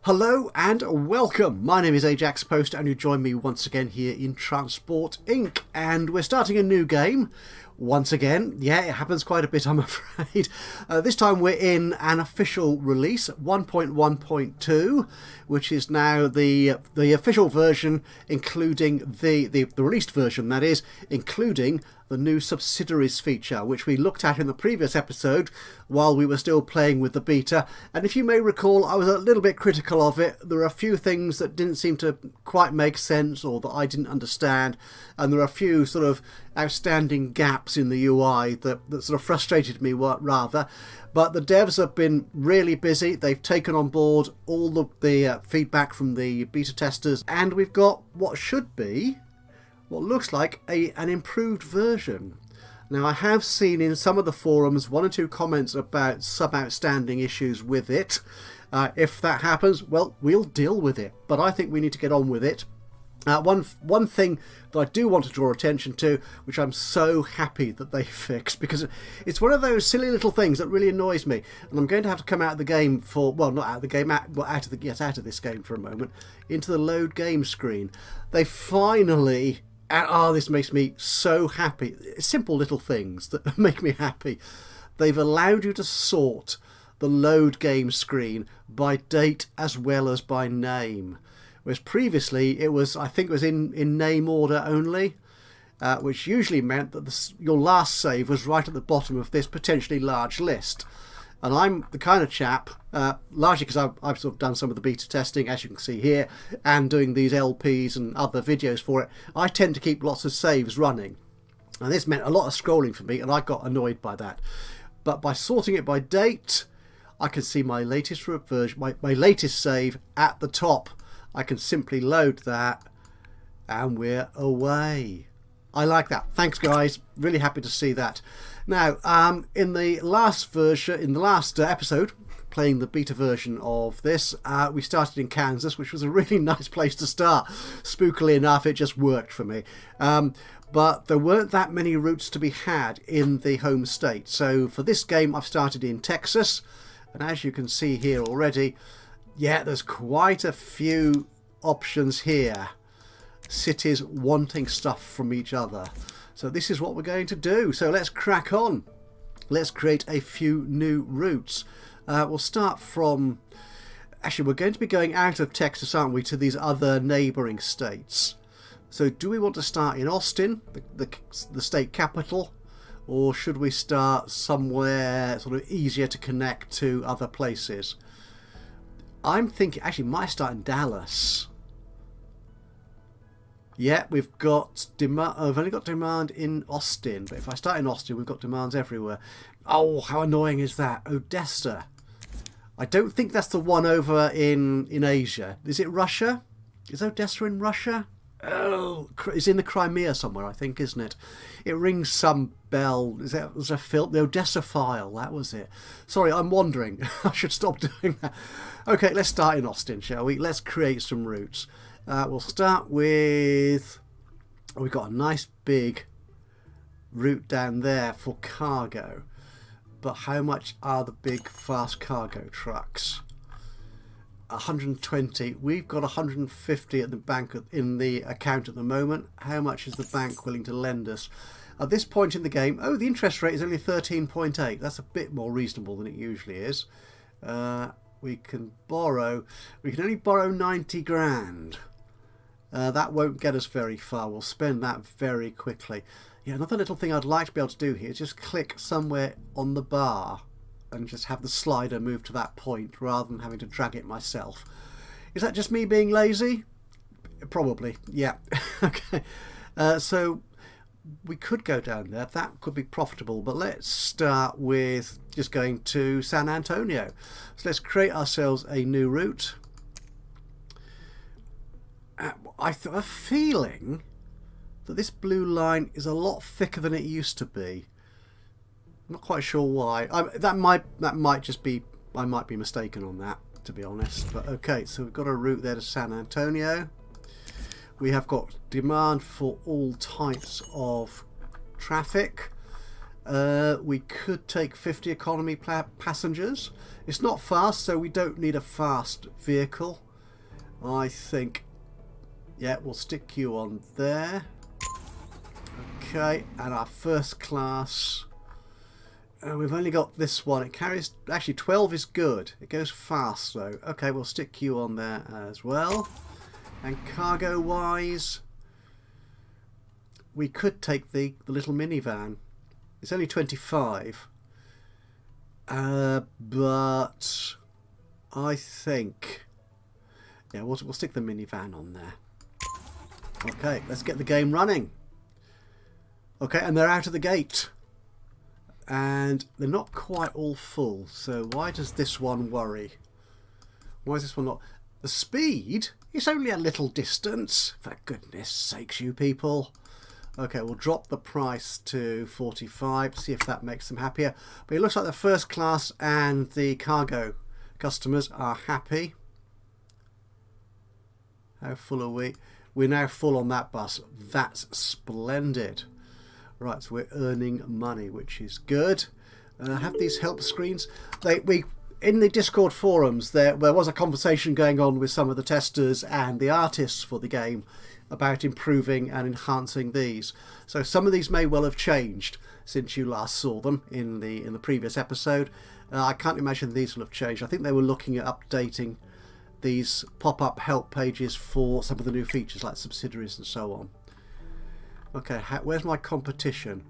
Hello and welcome. My name is Ajaxpost and you join me once again here in Transport Inc. And we're starting a new game. Once again, yeah, it happens quite a bit, I'm afraid. This time we're in an official release, 1.1.2, which is now the official version, including the released version, that is, including the new subsidiaries feature, which we looked at in the previous episode while we were still playing with the beta. And if you may recall, I was a little bit critical of it. There are a few things that didn't seem to quite make sense or that I didn't understand, and there are a few sort of outstanding gaps in the UI that sort of frustrated me rather. But the devs have been really busy. They've taken on board all the feedback from the beta testers, and we've got what should be what looks like an improved version. Now, I have seen in some of the forums one or two comments about some outstanding issues with it. If that happens, well, we'll deal with it, but I think we need to get on with it. One thing that I do want to draw attention to, which I'm so happy that they fixed, because it's one of those silly little things that really annoys me, and I'm going to have to come out of the game for, well, not out of the game, out of this game for a moment, into the load game screen. They finally, this makes me so happy. Simple little things that make me happy. They've allowed you to sort the load game screen by date as well as by name. Whereas previously it was, I think it was in name order only, which usually meant that your last save was right at the bottom of this potentially large list. And I'm the kind of chap, largely because I've sort of done some of the beta testing, as you can see here, and doing these LPs and other videos for it, I tend to keep lots of saves running. And this meant a lot of scrolling for me, and I got annoyed by that. But by sorting it by date, I can see my latest version, my latest save at the top. I can simply load that and we're away. I like that. Thanks, guys. Really happy to see that. Now, in the last episode, playing the beta version of this, we started in Kansas, which was a really nice place to start. Spookily enough, it just worked for me. But there weren't that many routes to be had in the home state. So for this game, I've started in Texas. And as you can see here already, yeah, there's quite a few options here. Cities wanting stuff from each other. So this is what we're going to do. So let's crack on. Let's create a few new routes. We'll start from... Actually, we're going to be going out of Texas, aren't we, to these other neighbouring states. So do we want to start in Austin, the state capital? Or should we start somewhere sort of easier to connect to other places? I'm thinking, actually, might start in Dallas. Yeah, we've got demand. I've only got demand in Austin, but if I start in Austin, we've got demands everywhere. Oh, how annoying is that? Odessa. I don't think that's the one over in Asia. Is it Russia? Is Odessa in Russia? Oh, it's in the Crimea somewhere, I think, isn't it? It rings some bell. Was a film? The Odessa File, that was it. Sorry, I'm wandering. I should stop doing that. Okay, let's start in Austin, shall we? Let's create some routes. We'll start with... we've got a nice big route down there for cargo. But how much are the big fast cargo trucks? 120. We've got 150 at the bank in the account at the moment. How much is the bank willing to lend us at this point in the game? Oh, the interest rate is only 13.8. That's a bit more reasonable than it usually is. We can borrow. We can only borrow 90 grand. That won't get us very far. We'll spend that very quickly. Yeah, another little thing I'd like to be able to do here is just click somewhere on the bar and just have the slider move to that point rather than having to drag it myself. Is that just me being lazy? Probably, yeah. Okay, so we could go down there. That could be profitable, but let's start with just going to San Antonio. So let's create ourselves a new route. I have a feeling that this blue line is a lot thicker than it used to be. I'm not quite sure why. That might just be, I might be mistaken on that, to be honest. But okay, so we've got a route there to San Antonio. We have got demand for all types of traffic. We could take 50 economy passengers. It's not fast, so we don't need a fast vehicle. I think, yeah, we'll stick you on there. Okay, and our first class, we've only got this one. It carries, actually 12 is good. It goes fast though. Okay, we'll stick you on there as well. And cargo wise, we could take the little minivan. It's only 25. But I think, yeah, we'll stick the minivan on there. Okay, let's get the game running. Okay, and they're out of the gate. And they're not quite all full. So why does this one worry? Why is this one not? The speed? It's only a little distance. For goodness sakes, you people. Okay, we'll drop the price to 45. See if that makes them happier. But it looks like the first class and the cargo customers are happy. How full are we? We're now full on that bus. That's splendid. Right, so we're earning money, which is good. Have these help screens. In the Discord forums, there was a conversation going on with some of the testers and the artists for the game about improving and enhancing these. So some of these may well have changed since you last saw them in the previous episode. I can't imagine these will have changed. I think they were looking at updating these pop-up help pages for some of the new features like subsidiaries and so on. Okay, where's my competition?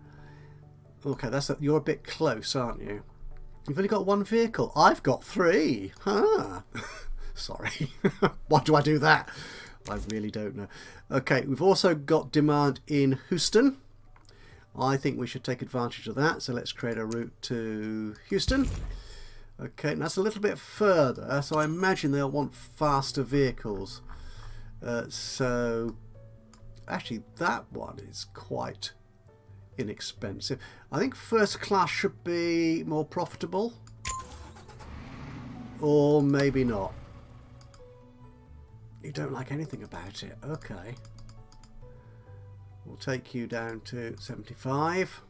Okay, you're a bit close, aren't you? You've only got one vehicle. I've got 3. Huh. Sorry. Why do I do that? I really don't know. Okay, we've also got demand in Houston. I think we should take advantage of that. So let's create a route to Houston. Okay, and that's a little bit further. So I imagine they'll want faster vehicles. So actually that one is quite inexpensive. I think first class should be more profitable. Or maybe not. You don't like anything about it. Okay. We'll take you down to 75.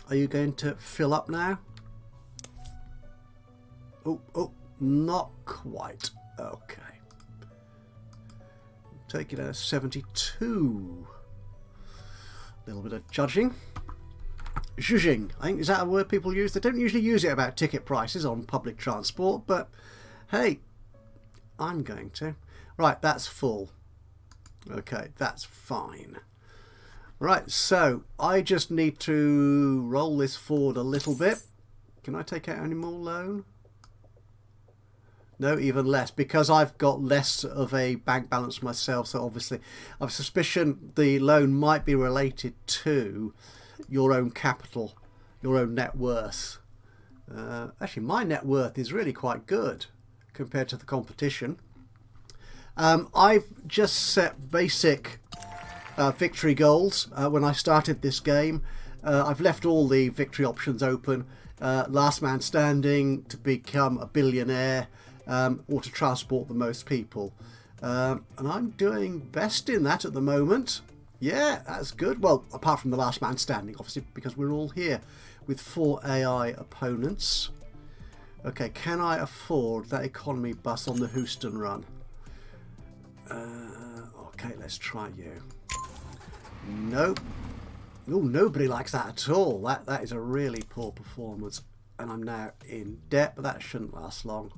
Are you going to fill up now? Oh, not quite. Okay. Take it down to 72. A little bit of judging. Zhuzhing. I think, is that a word people use? They don't usually use it about ticket prices on public transport, but hey, I'm going to. Right, that's full. Okay, that's fine. Right, so I just need to roll this forward a little bit. Can I take out any more loan? No, even less, because I've got less of a bank balance myself. So obviously, I've suspicion the loan might be related to your own capital, your own net worth. Actually, my net worth is really quite good compared to the competition. I've just set basic victory goals when I started this game. I've left all the victory options open. Last man standing, to become a billionaire, or to transport the most people. And I'm doing best in that at the moment. Yeah, that's good. Well, apart from the last man standing, obviously, because we're all here with 4 AI opponents. Okay, can I afford that economy bus on the Houston run? Okay, let's try you. Nope. Oh, nobody likes that at all. That is a really poor performance. And I'm now in debt, but that shouldn't last long.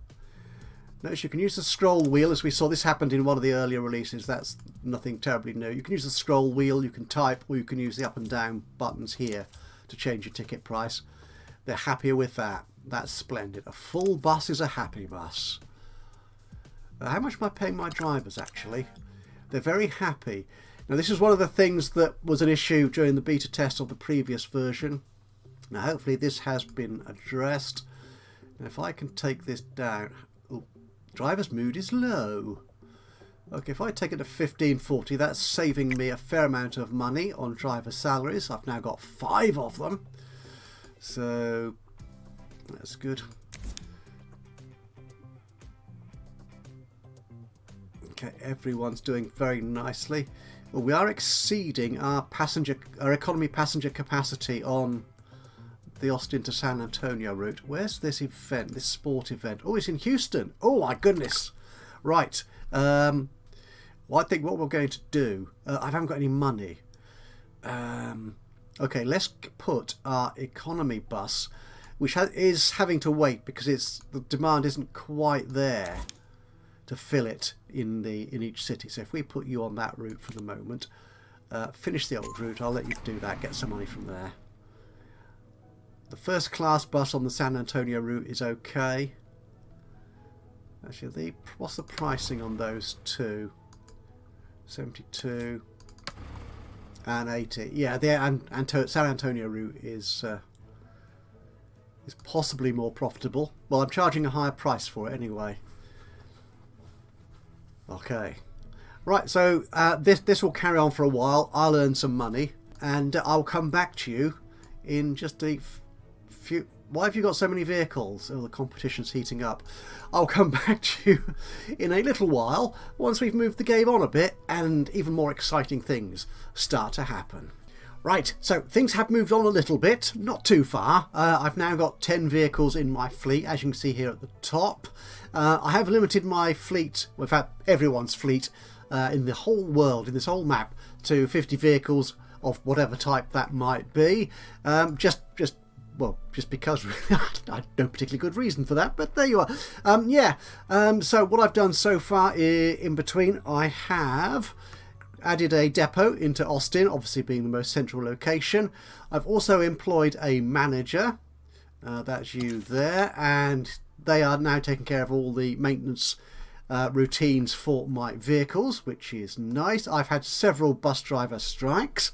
Notice you can use the scroll wheel, as we saw. This happened in one of the earlier releases. That's nothing terribly new. You can use the scroll wheel, you can type, or you can use the up and down buttons here to change your ticket price. They're happier with that. That's splendid. A full bus is a happy bus. How much am I paying my drivers, actually? They're very happy. Now, this is one of the things that was an issue during the beta test of the previous version. Now, hopefully this has been addressed. Now, if I can take this down... Oh, driver's mood is low. Okay, if I take it to 1540, that's saving me a fair amount of money on driver salaries. I've now got 5 of them. So, that's good. Okay, everyone's doing very nicely. Well, we are exceeding our economy passenger capacity on the Austin to San Antonio route. Where's this event, this sport event? Oh, it's in Houston. Oh my goodness. Right. Well, I think what we're going to do, I haven't got any money. Okay, let's put our economy bus, which is having to wait because the demand isn't quite there to fill it in each city. So if we put you on that route for the moment, finish the old route, I'll let you do that, get some money from there. The first class bus on the San Antonio route is okay. Actually, what's the pricing on those two? 72 and 80. Yeah, the San Antonio route is possibly more profitable. Well, I'm charging a higher price for it anyway. Okay, right, so this will carry on for a while. I'll earn some money and I'll come back to you in just a few. Why have you got so many vehicles? Oh, the competition's heating up. I'll come back to you in a little while once we've moved the game on a bit and even more exciting things start to happen. Right, so things have moved on a little bit, not too far. I've now got 10 vehicles in my fleet, as you can see here at the top. I have limited my fleet, well, in fact everyone's fleet in the whole world, in this whole map, to 50 vehicles of whatever type that might be. Just because I have no particularly good reason for that, but there you are. So what I've done so far in between, I have added a depot into Austin, obviously being the most central location. I've also employed a manager, that's you there, and they are now taking care of all the maintenance routines for my vehicles, which is nice. I've had several bus driver strikes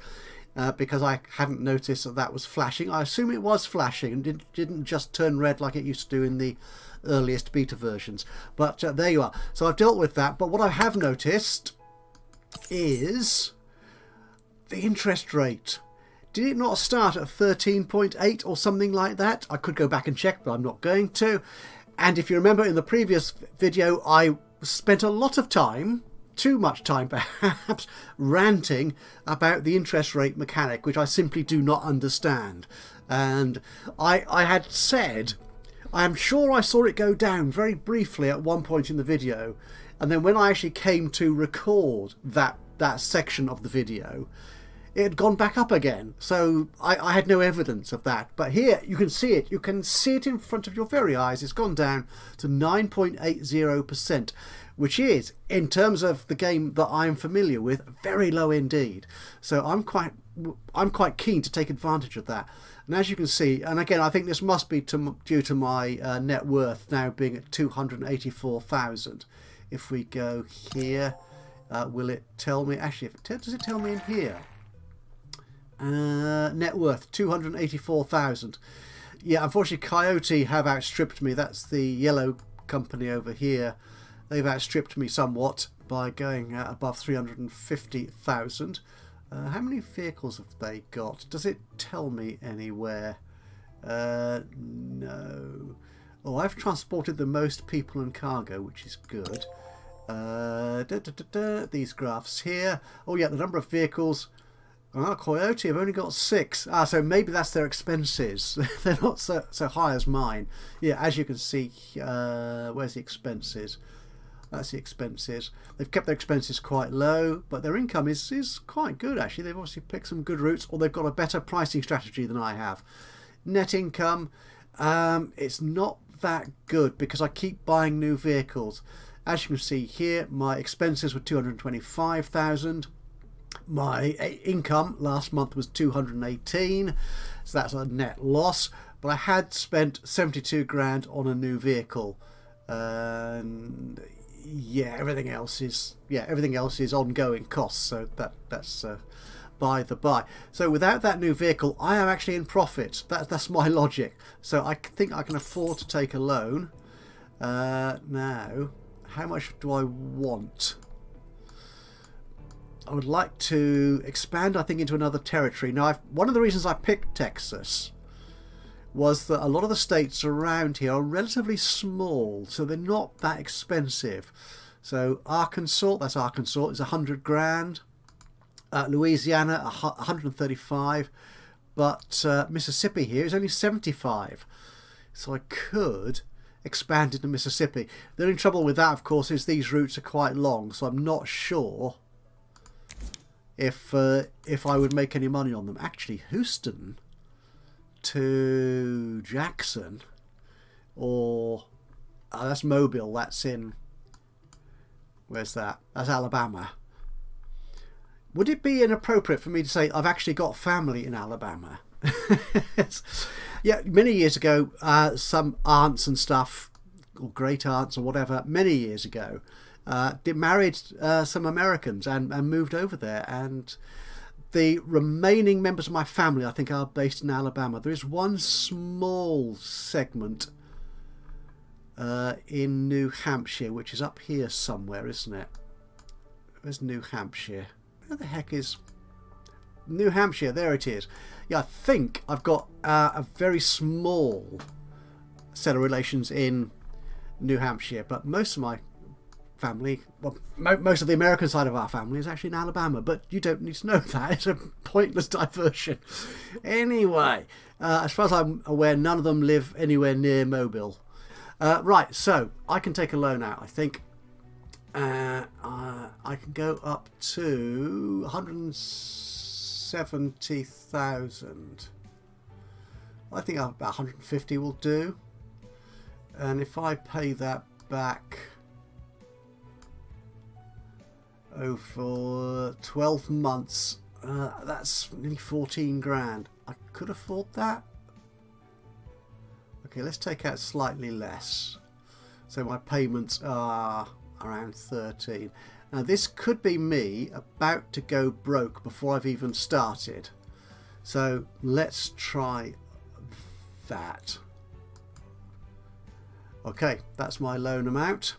because I hadn't noticed that was flashing. I assume it was flashing and didn't just turn red like it used to do in the earliest beta versions. But there you are. So I've dealt with that. But what I have noticed is the interest rate. Did it not start at 13.8 or something like that? I could go back and check, but I'm not going to. And if you remember in the previous video, I spent a lot of time, too much time perhaps, ranting about the interest rate mechanic, which I simply do not understand. And I had said, I am sure I saw it go down very briefly at one point in the video. And then when I actually came to record that section of the video, it had gone back up again. So I had no evidence of that. But here you can see it. You can see it in front of your very eyes. It's gone down to 9.80%, which is, in terms of the game that I'm familiar with, very low indeed. So I'm quite keen to take advantage of that. And as you can see, and again, I think this must be due to my net worth now being at 284,000. If we go here, will it tell me? Actually, does it tell me in here? Net worth 284,000. Yeah, unfortunately, Coyote have outstripped me. That's the yellow company over here. They've outstripped me somewhat by going above 350,000. How many vehicles have they got? Does it tell me anywhere? No. Oh, I've transported the most people and cargo, which is good. These graphs here. Oh yeah, the number of vehicles. Coyote have only got 6. So maybe that's their expenses. They're not so high as mine. Yeah, as you can see, where's the expenses? That's the expenses. They've kept their expenses quite low, but their income is quite good actually. They've obviously picked some good routes, or they've got a better pricing strategy than I have. Net income, it's not that good because I keep buying new vehicles. As you can see here, my expenses were 225,000. My income last month was 218, so that's a net loss. But I had spent 72 grand on a new vehicle, and yeah, everything else is ongoing costs. So that's by the by. So without that new vehicle, I am actually in profit. That's my logic. So I think I can afford to take a loan. Now, how much do I want? I would like to expand, I think, into another territory. Now, one of the reasons I picked Texas was that a lot of the states around here are relatively small, so they're not that expensive. So Arkansas, that's Arkansas, is 100 grand. Louisiana, 135. But Mississippi here is only 75. So I could expand into Mississippi. The only trouble with that, of course, is these routes are quite long. So I'm not sure if I would make any money on them. Actually, Houston to Jackson, or that's Mobile, that's in, where's that? That's Alabama. Would it be inappropriate for me to say I've actually got family in Alabama? Yeah, many years ago, some aunts and stuff, or great aunts or whatever, many years ago, married some Americans and moved over there, and the remaining members of my family, I think, are based in Alabama. There is one small segment in New Hampshire, which is up here somewhere, isn't it? Where's New Hampshire? Where the heck is New Hampshire? There it is. Yeah, I think I've got a very small set of relations in New Hampshire, but most of my family, well, most of the American side of our family is actually in Alabama, but you don't need to know that. It's a pointless diversion. Anyway, as far as I'm aware, none of them live anywhere near Mobile. Right, so I can take a loan out, I think. I can go up to 170,000. I think about 150 will do. And if I pay that back for 12 months, that's nearly 14 grand. I could afford that. Okay, let's take out slightly less. So my payments are around 13. Now this could be me about to go broke before I've even started. So let's try that. Okay, that's my loan amount.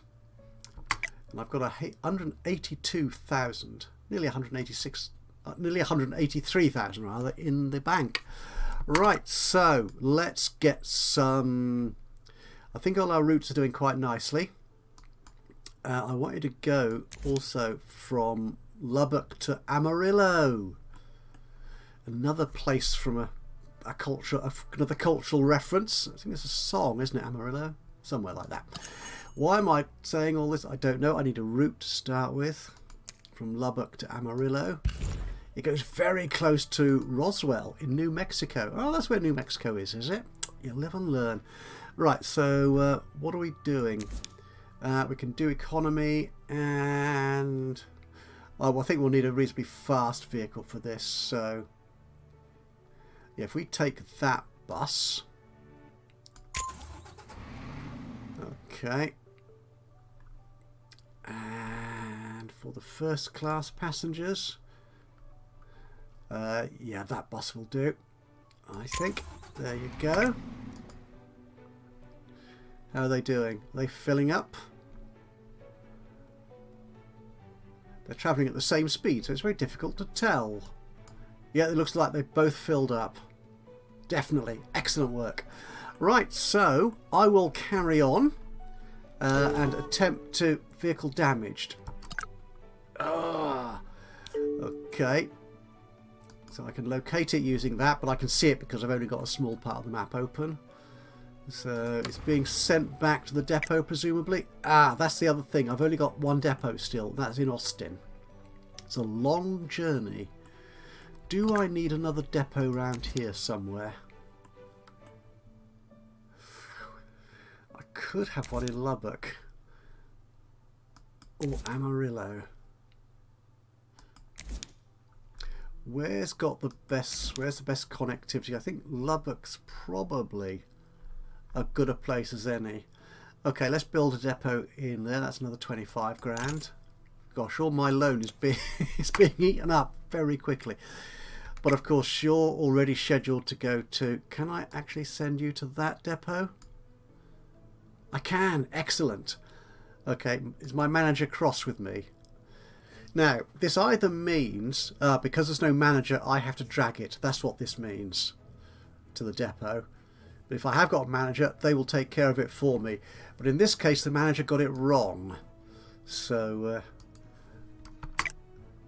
And I've got 182,000, nearly 186, nearly 183,000 rather, in the bank. Right, so let's get some. I think all our routes are doing quite nicely. I want you to go also from Lubbock to Amarillo. Another place from another cultural reference. I think it's a song, isn't it? Amarillo, somewhere like that. Why am I saying all this? I don't know. I need a route to start with. From Lubbock to Amarillo. It goes very close to Roswell in New Mexico. Oh, that's where New Mexico is it? You live and learn. Right, so what are we doing? We can do economy, and well, I think we'll need a reasonably fast vehicle for this. So yeah, if we take that bus. Okay. And for the first class passengers, yeah, that bus will do, I think. There you go. How are they doing? Are they filling up? They're travelling at the same speed, so it's very difficult to tell. Yeah, it looks like they've both filled up. Definitely. Excellent work. Right, so I will carry on and attempt to vehicle damaged. Okay. So I can locate it using that, but I can see it because I've only got a small part of the map open. So it's being sent back to the depot, presumably. Ah, that's the other thing. I've only got one depot still. That's in Austin. It's a long journey. Do I need another depot around here somewhere? I could have one in Lubbock. Or Amarillo. Where's the best connectivity? I think Lubbock's probably as good a place as any. Okay, let's build a depot in there. That's another 25 grand. Gosh, all my loan is being eaten up very quickly. But of course, you're already scheduled to go to. Can I actually send you to that depot? I can. Excellent. Okay, is my manager cross with me? Now, this either means, because there's no manager, I have to drag it. That's what this means to the depot. But if I have got a manager, they will take care of it for me. But in this case, the manager got it wrong. So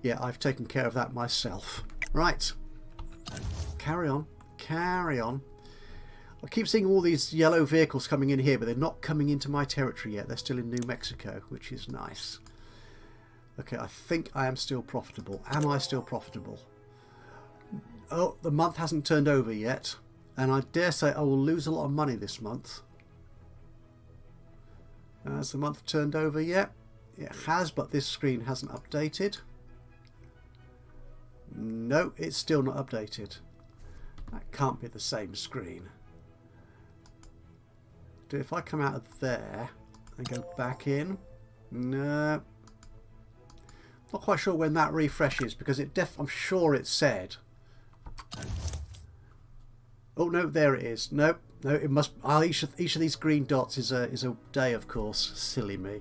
yeah, I've taken care of that myself. Right, carry on, carry on. I keep seeing all these yellow vehicles coming in here, but they're not coming into my territory yet. They're still in New Mexico, which is nice. Okay, I think I am still profitable. Am I still profitable? Oh, the month hasn't turned over yet, and I dare say I will lose a lot of money this month. Has the month turned over yet? It has, but this screen hasn't updated. No, it's still not updated. That can't be the same screen. If I come out of there and go back in, no. Not quite sure when that refreshes, because I'm sure it said. Oh no, there it is. Nope, no, it must. Each of these green dots is a day, of course. Silly me.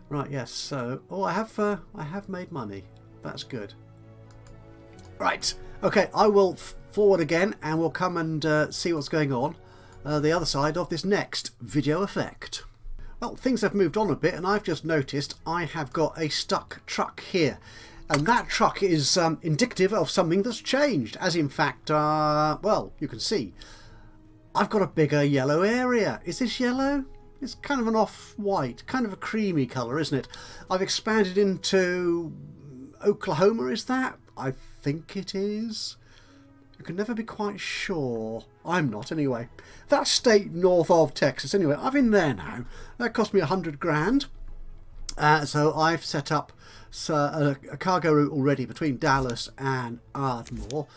Right, yes. So, I have made money. That's good. Right. Okay, I will forward again, and we'll come and see what's going on the other side of this next video effect. Well, things have moved on a bit, and I've just noticed I have got a stuck truck here. And that truck is indicative of something that's changed, as in fact, well, you can see, I've got a bigger yellow area. Is this yellow? It's kind of an off-white, kind of a creamy colour, isn't it? I've expanded into Oklahoma, is that? I think it is. You can never be quite sure. I'm not, anyway. That state north of Texas, anyway. I'm in there now. That cost me 100 grand. So I've set up a cargo route already between Dallas and Ardmore.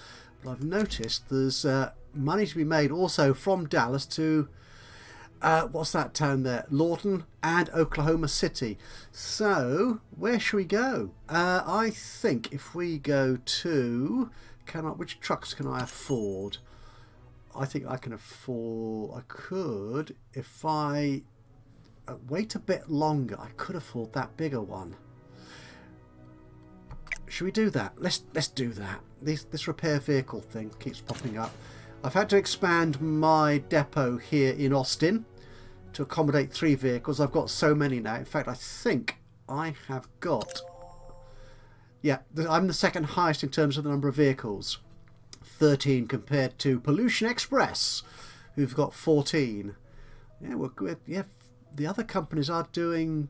But I've noticed there's money to be made also from Dallas to, what's that town there? Lawton and Oklahoma City. So, where should we go? I think if we go to... which trucks can I afford? I think I can afford... I could, if I wait a bit longer, I could afford that bigger one. Should we do that? Let's do that. This repair vehicle thing keeps popping up. I've had to expand my depot here in Austin to accommodate 3 vehicles. I've got so many now. In fact, I think I have got... Yeah, I'm the second highest in terms of the number of vehicles. 13 compared to Pollution Express, who've got 14. Yeah, yeah, the other companies aren't doing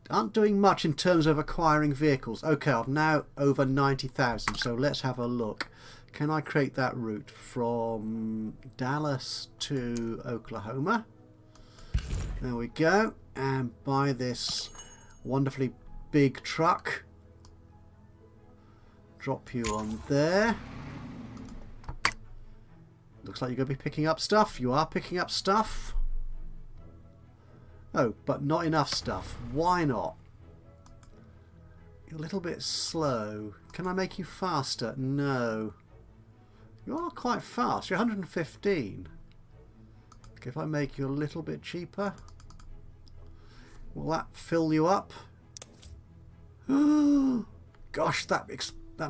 much in terms of acquiring vehicles. Okay, I'm now over 90,000, so let's have a look. Can I create that route from Dallas to Oklahoma? There we go. And buy this wonderfully big truck. Drop you on there. Looks like you're going to be picking up stuff. You are picking up stuff. Oh, but not enough stuff. Why not? You're a little bit slow. Can I make you faster? No. You are quite fast. You're 115. Okay, if I make you a little bit cheaper, will that fill you up? Gosh, that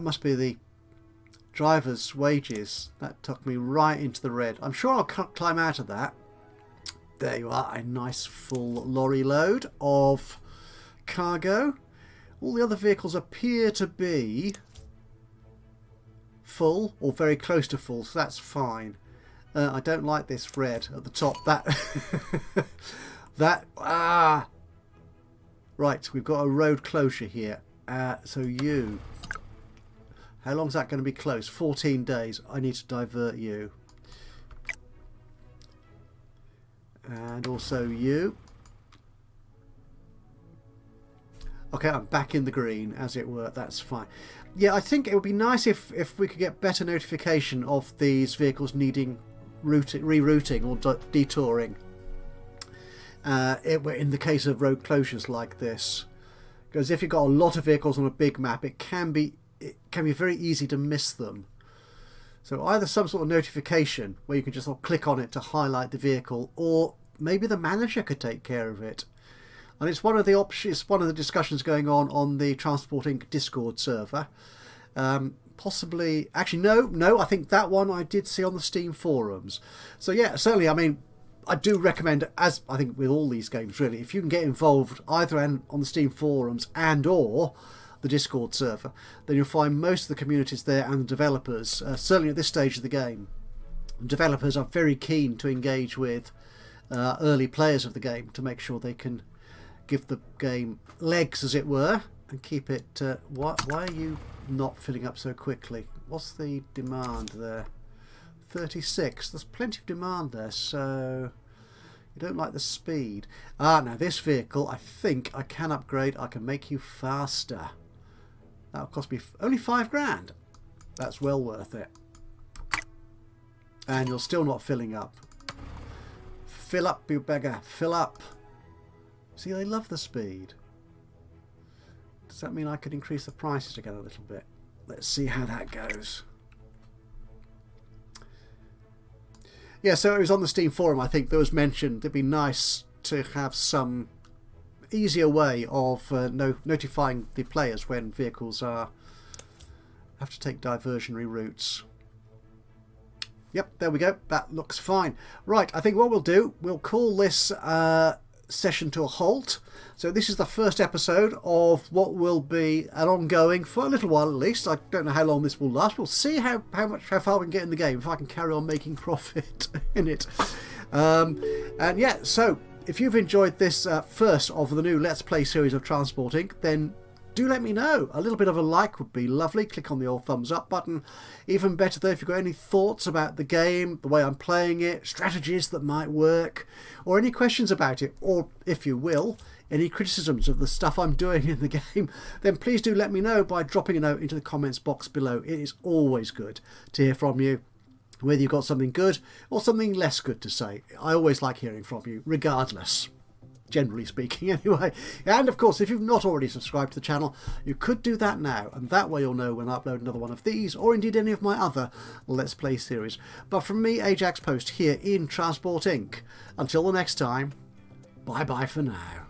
must be the driver's wages. That took me right into the red. I'm sure I'll climb out of that. There you are, a nice full lorry load of cargo. All the other vehicles appear to be full or very close to full, so that's fine. I don't like this red at the top. Right, we've got a road closure here. So you... How long is that going to be closed? 14 days. I need to divert you. And also you. Okay, I'm back in the green, as it were. That's fine. Yeah, I think it would be nice if we could get better notification of these vehicles needing rerouting or detouring. In the case of road closures like this. Because if you've got a lot of vehicles on a big map, it can be very easy to miss them. So either some sort of notification where you can just sort of click on it to highlight the vehicle, or maybe the manager could take care of it. And it's one of the options. It's one of the discussions going on the Transport Inc. Discord server. Possibly, actually, no. I think that one I did see on the Steam forums. So yeah, certainly. I mean, I do recommend, as I think with all these games really, if you can get involved either on the Steam forums and or the Discord server, then you'll find most of the communities there and the developers, certainly at this stage of the game, developers are very keen to engage with early players of the game to make sure they can give the game legs, as it were, and keep it... why are you not filling up so quickly? What's the demand there? 36. There's plenty of demand there, so you don't like the speed. Now this vehicle, I think I can upgrade. I can make you faster. That'll cost me only £5 grand. That's well worth it. And you're still not filling up. Fill up, you beggar. Fill up. See, they love the speed. Does that mean I could increase the prices again a little bit? Let's see how that goes. Yeah, so it was on the Steam forum, I think, that was mentioned it'd be nice to have some easier way of notifying the players when vehicles have to take diversionary routes. Yep, there we go. That looks fine. Right, I think what we'll do, we'll call this session to a halt. So this is the first episode of what will be an ongoing, for a little while at least. I don't know how long this will last. We'll see how far we can get in the game, if I can carry on making profit in it. And yeah, so if you've enjoyed this first of the new Let's Play series of Transport Inc., then do let me know. A little bit of a like would be lovely. Click on the old thumbs up button. Even better though, if you've got any thoughts about the game, the way I'm playing it, strategies that might work, or any questions about it, or if you will, any criticisms of the stuff I'm doing in the game, then please do let me know by dropping a note into the comments box below. It is always good to hear from you, whether you've got something good or something less good to say. I always like hearing from you, regardless. Generally speaking, anyway. And of course, if you've not already subscribed to the channel, you could do that now, and that way you'll know when I upload another one of these, or indeed any of my other Let's Play series. But from me, Ajaxpost, here in Transport Inc., until the next time, bye bye for now.